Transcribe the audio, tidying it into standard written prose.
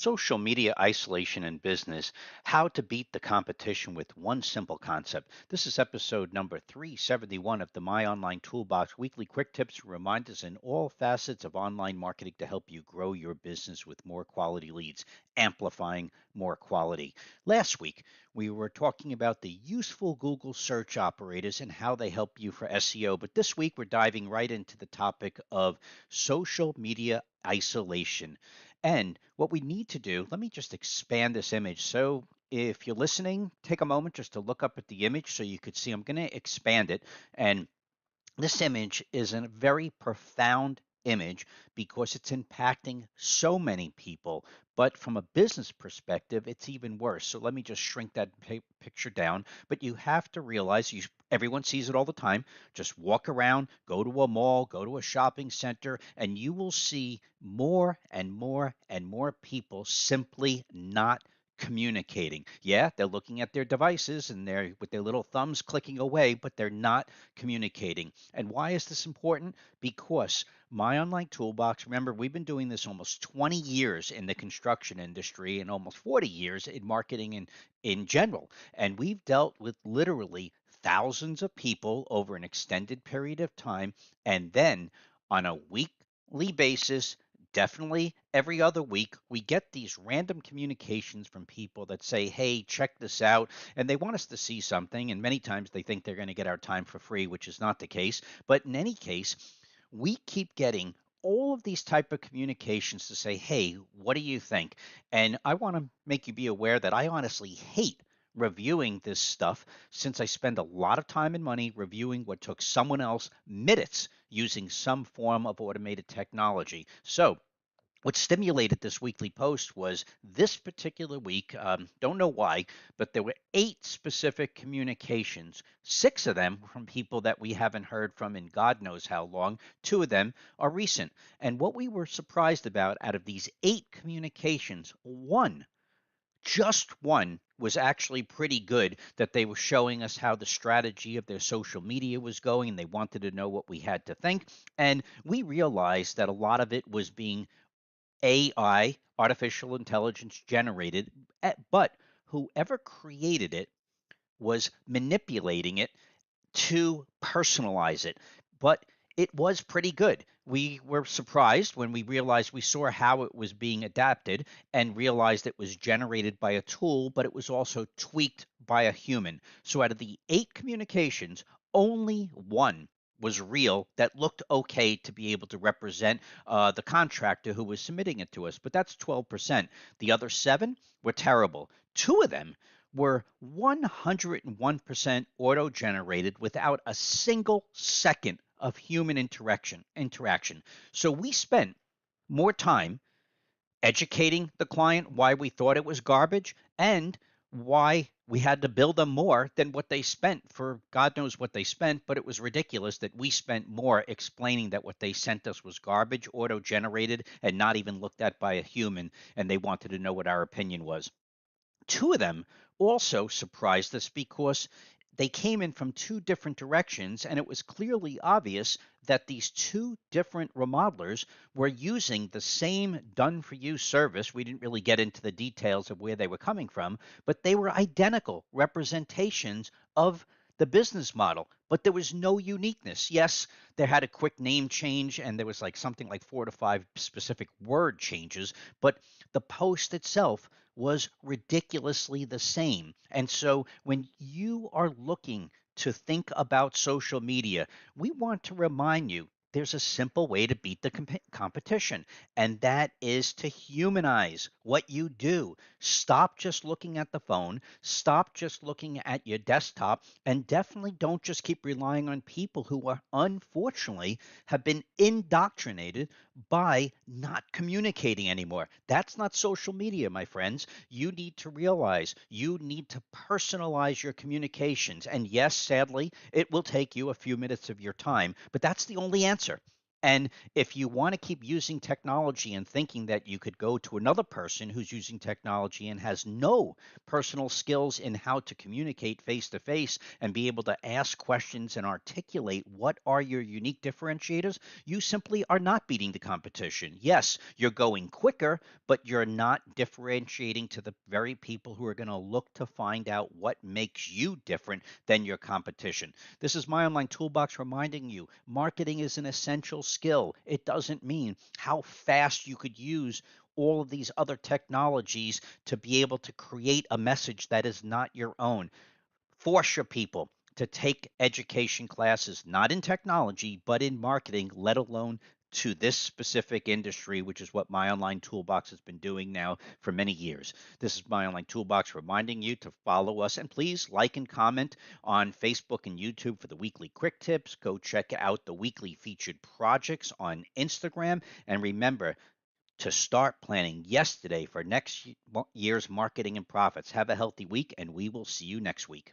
Social media isolation in business, how to beat the competition with one simple concept. This is episode number 371 of the My Online Toolbox weekly quick tips and reminders in all facets of online marketing to help you grow your business with more quality leads, amplifying more quality. Last week, we were talking about the useful Google search operators and how they help you for SEO, but this week we're diving right into the topic of social media isolation. And what we need to do, let me just expand this image. So if you're listening, take a moment just to look up at the image so you could see. I'm going to expand it. And this image is a very profound image because it's impacting so many people. But from a business perspective, it's even worse. So let me just shrink that picture down. But you have to realize everyone sees it all the time. Just walk around, go to a mall, go to a shopping center, and you will see more and more and more people simply not communicating. Yeah, they're looking at their devices and they're with their little thumbs clicking away, but they're not communicating. And why is this important? Because my online toolbox, remember, we've been doing this almost 20 years in the construction industry and almost 40 years in marketing in general. And we've dealt with literally thousands of people over an extended period of time. And then on a weekly basis, definitely every other week, we get these random communications from people that say, hey, check this out. And they want us to see something. And many times they think they're going to get our time for free, which is not the case. But in any case, we keep getting all of these type of communications to say, hey, what do you think? And I want to make you be aware that I honestly hate reviewing this stuff since I spend a lot of time and money reviewing what took someone else minutes using some form of automated technology. So what stimulated this weekly post was this particular week, don't know why, but there were 8 specific communications. 6 of them from people that we haven't heard from in God knows how long. 2 of them are recent. And what we were surprised about out of these 8 communications, just one was actually pretty good, that they were showing us how the strategy of their social media was going and they wanted to know what we had to think. And we realized that a lot of it was being AI, artificial intelligence generated, but whoever created it was manipulating it to personalize it. But it was pretty good. We were surprised when we realized we saw how it was being adapted and realized it was generated by a tool, but it was also tweaked by a human. So out of the 8 communications, only one was real that looked okay to be able to represent the contractor who was submitting it to us. But that's 12%. The other 7 were terrible. 2 of them were 101% auto generated without a single second of human interaction. So we spent more time educating the client why we thought it was garbage and why we had to bill them more than what they spent for God knows what they spent, but it was ridiculous that we spent more explaining that what they sent us was garbage, auto generated, and not even looked at by a human, and they wanted to know what our opinion was. 2 of them also surprised us because they came in from 2 different directions, and it was clearly obvious that these 2 different remodelers were using the same done for you service. We didn't really get into the details of where they were coming from, but they were identical representations of the business model, but there was no uniqueness. Yes, there had a quick name change and there was like something like 4 to 5 specific word changes, but the post itself was ridiculously the same. And so when you are looking to think about social media, we want to remind you there's a simple way to beat the competition, and that is to humanize what you do. Stop just looking at the phone, stop just looking at your desktop, and definitely don't just keep relying on people who are unfortunately have been indoctrinated by not communicating anymore. That's not social media, my friends. You need to realize you need to personalize your communications. And yes, sadly, it will take you a few minutes of your time, but that's the only answer. And if you want to keep using technology and thinking that you could go to another person who's using technology and has no personal skills in how to communicate face to face and be able to ask questions and articulate what are your unique differentiators, you simply are not beating the competition. Yes, you're going quicker, but you're not differentiating to the very people who are going to look to find out what makes you different than your competition. This is my online toolbox reminding you marketing is an essential skill. It doesn't mean how fast you could use all of these other technologies to be able to create a message that is not your own. Force your people to take education classes, not in technology, but in marketing, let alone to this specific industry, which is what my online toolbox has been doing now for many years. This is my online toolbox reminding you to follow us and please like and comment on Facebook and YouTube for the weekly quick tips. Go check out the weekly featured projects on Instagram. And remember, to start planning yesterday for next year's marketing and profits. Have a healthy week, and we will see you next week.